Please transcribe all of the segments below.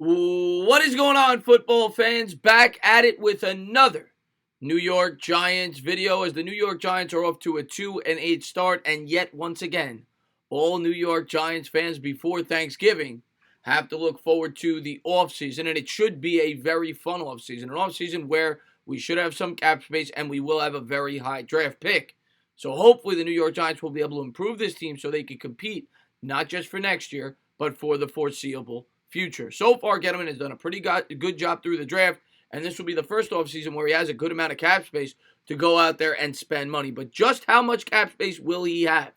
What is going on, football fans? Back at it with another New York Giants video as the New York Giants are off to a 2-8 start, and yet once again, all New York Giants fans before Thanksgiving have to look forward to the offseason, and it should be a very fun offseason. An offseason where we should have some cap space and we will have a very high draft pick. So hopefully the New York Giants will be able to improve this team so they can compete not just for next year, but for the foreseeable future. So far, Gettleman has done a pretty good job through the draft, and this will be the first offseason where he has a good amount of cap space to go out there and spend money. But just how much cap space will he have?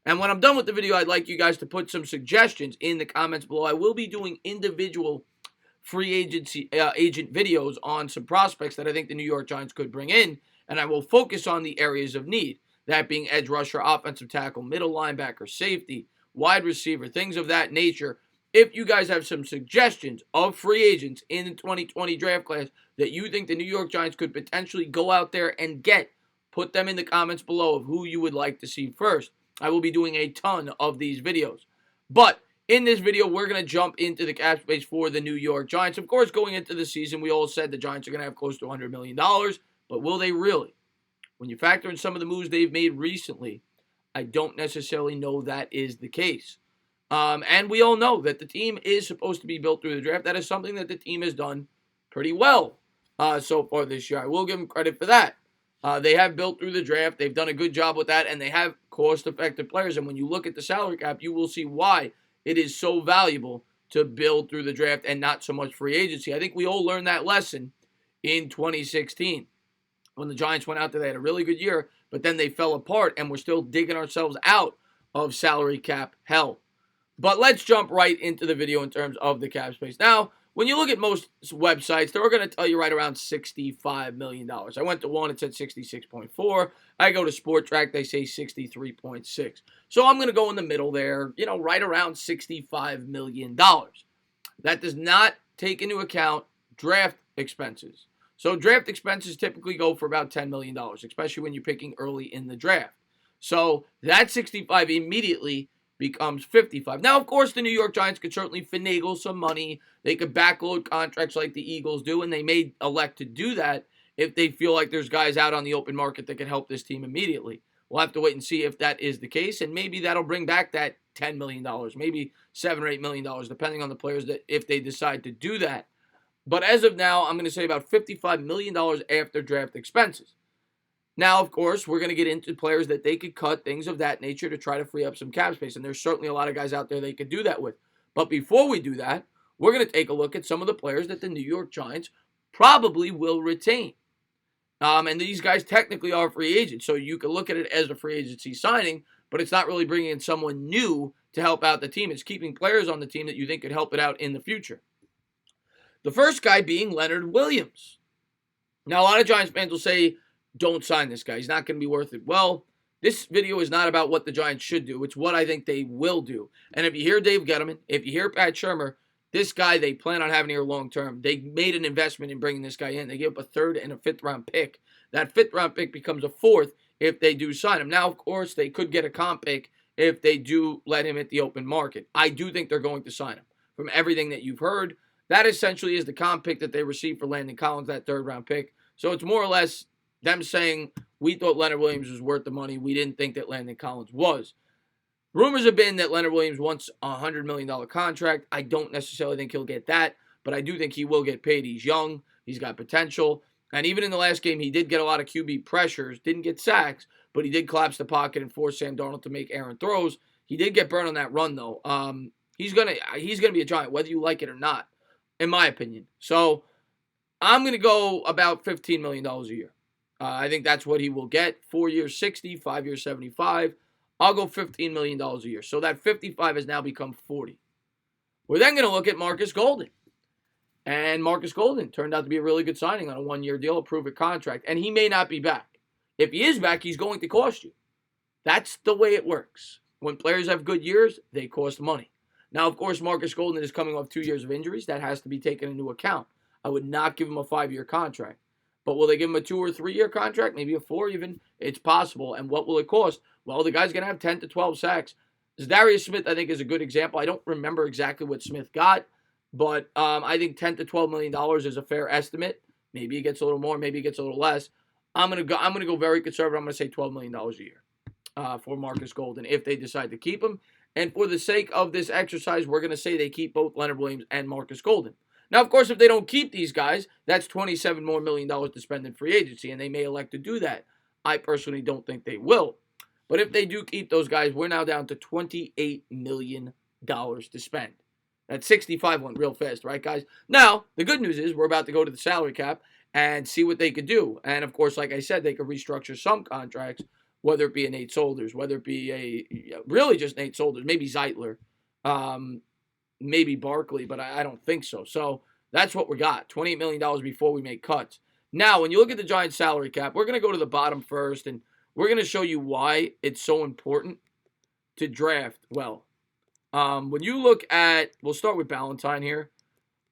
And when I'm done with the video, I'd like you guys to put some suggestions in the comments below. I will be doing individual free agency agent videos on some prospects that I think the New York Giants could bring in, and I will focus on the areas of need, that being edge rusher, offensive tackle, middle linebacker, safety, wide receiver, things of that nature. If you guys have some suggestions of free agents in the 2020 draft class that you think the New York Giants could potentially go out there and get, put them in the comments below of who you would like to see first. I will be doing a ton of these videos. But in this video, we're going to jump into the cap space for the New York Giants. Of course, going into the season, we all said the Giants are going to have close to $100 million. But will they really? When you factor in some of the moves they've made recently, I don't necessarily know that is the case. And we all know that the team is supposed to be built through the draft. That is something that the team has done pretty well so far this year. I will give them credit for that. They have built through the draft. They've done a good job with that, and they have cost-effective players. And when you look at the salary cap, you will see why it is so valuable to build through the draft and not so much free agency. I think we all learned that lesson in 2016 when the Giants went out there. They had a really good year, but then they fell apart, and we're still digging ourselves out of salary cap hell. But let's jump right into the video in terms of the cap space. Now, when you look at most websites, they're going to tell you right around $65 million. I went to one, it said 66.4. I go to Sport Track, they say 63.6. So I'm going to go in the middle there, right around $65 million. That does not take into account draft expenses. So draft expenses typically go for about $10 million, especially when you're picking early in the draft. So that 65 immediately becomes 55. Now, of course, the New York Giants could certainly finagle some money. They could backload contracts like the Eagles do, and they may elect to do that if they feel like there's guys out on the open market that could help this team immediately. We'll have to wait and see if that is the case, and maybe that'll bring back that $10 million, maybe $7 or $8 million, depending on the players that if they decide to do that. But as of now, I'm going to say about $55 million after draft expenses. Now, of course, we're going to get into players that they could cut, things of that nature, to try to free up some cap space. And there's certainly a lot of guys out there they could do that with. But before we do that, we're going to take a look at some of the players that the New York Giants probably will retain. And these guys technically are free agents. So you can look at it as a free agency signing, but it's not really bringing in someone new to help out the team. It's keeping players on the team that you think could help it out in the future. The first guy being Leonard Williams. Now, a lot of Giants fans will say, don't sign this guy. He's not going to be worth it. Well, this video is not about what the Giants should do. It's what I think they will do. And if you hear Dave Gettleman, if you hear Pat Shurmur, this guy they plan on having here long term. They made an investment in bringing this guy in. They gave up a third and a fifth round pick. That fifth round pick becomes a fourth if they do sign him. Now, of course, they could get a comp pick if they do let him hit the open market. I do think they're going to sign him. From everything that you've heard, that essentially is the comp pick that they received for Landon Collins, that third round pick. So it's more or less them saying, we thought Leonard Williams was worth the money. We didn't think that Landon Collins was. Rumors have been that Leonard Williams wants a $100 million contract. I don't necessarily think he'll get that, but I do think he will get paid. He's young. He's got potential. And even in the last game, he did get a lot of QB pressures. Didn't get sacks, but he did collapse the pocket and force Sam Darnold to make errant throws. He did get burned on that run, though. He's gonna be a Giant, whether you like it or not, in my opinion. So I'm going to go about $15 million a year. I think that's what he will get. 4 years, 60, 5 years, 75. I'll go $15 million a year. So that 55 has now become 40. We're then going to look at Marcus Golden. And Marcus Golden turned out to be a really good signing on a one-year deal, a prove-it contract. And he may not be back. If he is back, he's going to cost you. That's the way it works. When players have good years, they cost money. Now, of course, Marcus Golden is coming off 2 years of injuries. That has to be taken into account. I would not give him a 5-year contract. But will they give him a 2 or 3 year contract? Maybe a 4 even? It's possible. And what will it cost? Well, the guy's going to have 10 to 12 sacks. Darius Smith, I think, is a good example. I don't remember exactly what Smith got. But I think $10 to $12 million is a fair estimate. Maybe it gets a little more, maybe it gets a little less. I'm gonna go very conservative. I'm gonna say $12 million a year for Marcus Golden if they decide to keep him. And for the sake of this exercise, we're gonna say they keep both Leonard Williams and Marcus Golden. Now, of course, if they don't keep these guys, that's $27 million more to spend in free agency, and they may elect to do that. I personally don't think they will. But if they do keep those guys, we're now down to $28 million to spend. That 65 went real fast, right, guys? Now, the good news is we're about to go to the salary cap and see what they could do. And, of course, like I said, they could restructure some contracts, whether it be a Nate Soldiers, whether it be really just Nate Soldiers, maybe Zeitler, maybe Barkley, but I don't think so. So that's what we got, $28 million before we make cuts. Now, when you look at the Giants salary cap, we're going to go to the bottom first, and we're going to show you why it's so important to draft well. When you look at, we'll start with Ballantyne here.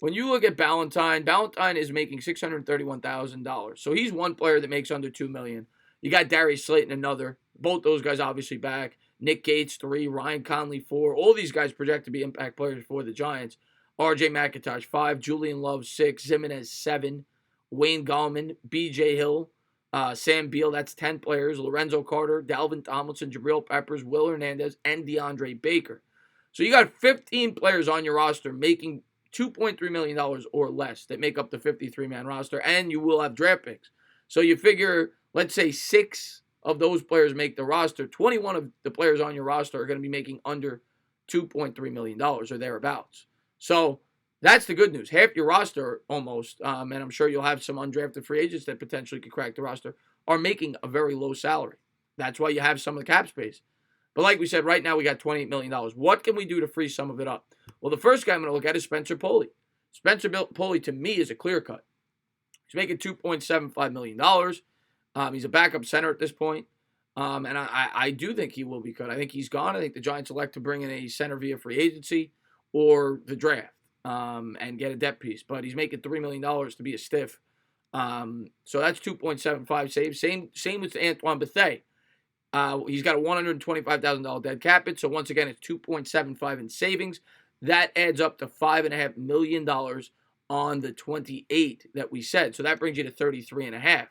When you look at Ballantyne is making $631,000. So he's one player that makes under $2 million. You got Darius Slayton, another. Both those guys obviously back. Nick Gates, 3. Ryan Conley, 4. All these guys project to be impact players for the Giants. R.J. McIntosh, 5. Julian Love, 6. Zimenez, 7. Wayne Gallman, B.J. Hill, Sam Beal, that's 10 players. Lorenzo Carter, Dalvin Tomlinson, Jabril Peppers, Will Hernandez, and DeAndre Baker. So you got 15 players on your roster making $2.3 million or less that make up the 53-man roster, and you will have draft picks. So you figure, let's say 6 of those players make the roster. 21 of the players on your roster are going to be making under $2.3 million or thereabouts. So that's the good news. Half your roster almost, and I'm sure you'll have some undrafted free agents that potentially could crack the roster, are making a very low salary. That's why you have some of the cap space. But like we said, right now we got $28 million. What can we do to free some of it up? Well, the first guy I'm going to look at is Spencer Pulley. Spencer Pulley, to me, is a clear cut. He's making $2.75 million. He's a backup center at this point. And I do think he will be cut. I think he's gone. I think the Giants elect to bring in a center via free agency or the draft and get a depth piece. But he's making $3 million to be a stiff. So that's 2.75 saves. Same with Antoine Bethea. He's got a $125,000 dead cap hit, so once again, it's 2.75 in savings. That adds up to $5.5 million on the 28 that we said. So that brings you to 33.5.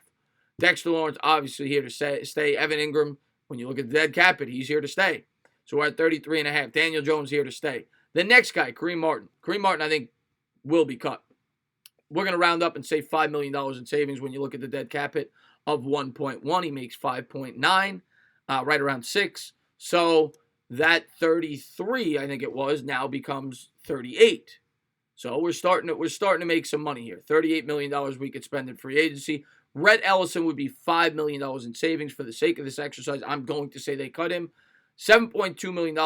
Dexter Lawrence obviously here to stay. Evan Ingram, when you look at the dead cap hit, he's here to stay. So we're at 33.5. Daniel Jones here to stay. The next guy, Kareem Martin. Kareem Martin, I think, will be cut. We're going to round up and say $5 million in savings when you look at the dead cap hit of 1.1. He makes 5.9. Right around 6. So that 33, I think it was, now becomes 38. So we're starting to make some money here. $38 million we could spend in free agency. Rhett Ellison would be $5 million in savings. For the sake of this exercise, I'm going to say they cut him. $7.2 million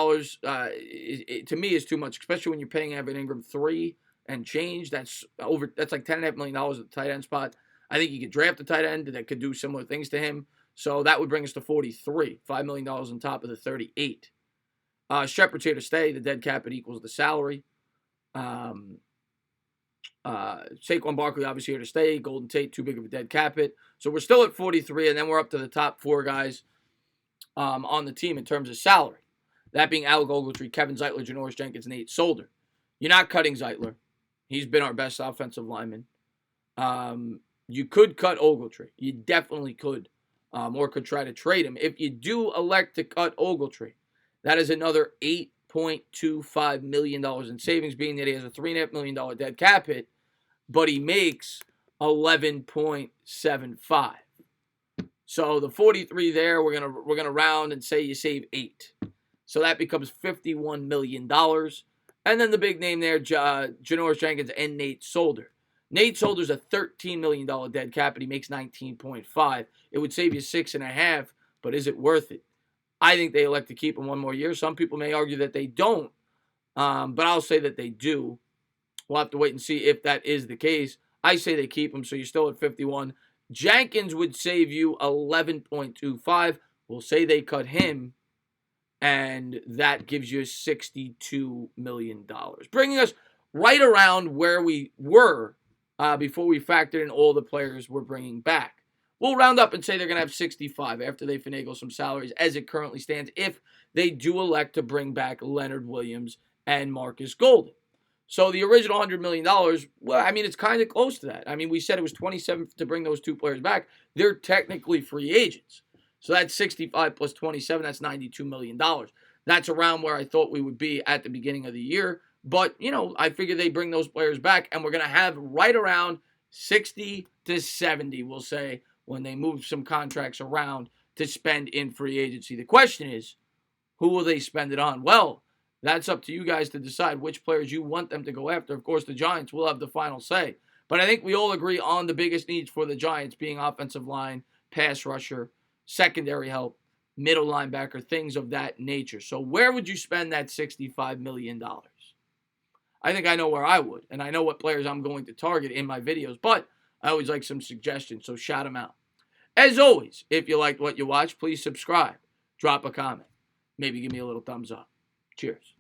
to me is too much, especially when you're paying Evan Ingram 3 and change. That's like $10.5 million at the tight end spot. I think you could draft a tight end that could do similar things to him. So that would bring us to 43, $5 million on top of the 38. Shepard's here to stay. The dead cap, it equals the salary. Saquon Barkley obviously here to stay. Golden Tate, too big of a dead cap hit. So we're still at 43, and then we're up to the top 4 guys on the team in terms of salary. That being Alec Ogletree, Kevin Zeitler, Janoris Jenkins, Nate Solder. You're not cutting Zeitler. He's been our best offensive lineman. You could cut Ogletree. You definitely could. Or could try to trade him. If you do elect to cut Ogletree, that is another $8.25 million in savings, being that he has a $3.5 million dead cap hit, but he makes 11.75. So the 43 there, we're gonna round and say you save 8. So that becomes $51 million. And then the big name there, Janoris Jenkins and Nate Solder. Nate Solder's a $13 million dead cap, and he makes 19.5. It would save you 6.5, but is it worth it? I think they elect to keep him one more year. Some people may argue that they don't, but I'll say that they do. We'll have to wait and see if that is the case. I say they keep him, so you're still at 51. Jenkins would save you 11.25. We'll say they cut him, and that gives you $62 million, bringing us right around where we were before we factored in all the players we're bringing back. We'll round up and say they're going to have 65 after they finagle some salaries as it currently stands if they do elect to bring back Leonard Williams and Marcus Golden. So the original $100 million, well, I mean, it's kind of close to that. I mean, we said it was 27 to bring those two players back. They're technically free agents. So that's 65 plus 27, that's $92 million. That's around where I thought we would be at the beginning of the year. But, I figure they bring those players back, and we're going to have right around 60 to 70, we'll say, when they move some contracts around to spend in free agency. The question is, who will they spend it on? Well, that's up to you guys to decide which players you want them to go after. Of course, the Giants will have the final say. But I think we all agree on the biggest needs for the Giants being offensive line, pass rusher, secondary help, middle linebacker, things of that nature. So where would you spend that $65 million? I think I know where I would, and I know what players I'm going to target in my videos, but I always like some suggestions, so shout them out. As always, if you liked what you watched, please subscribe, drop a comment, maybe give me a little thumbs up. Cheers.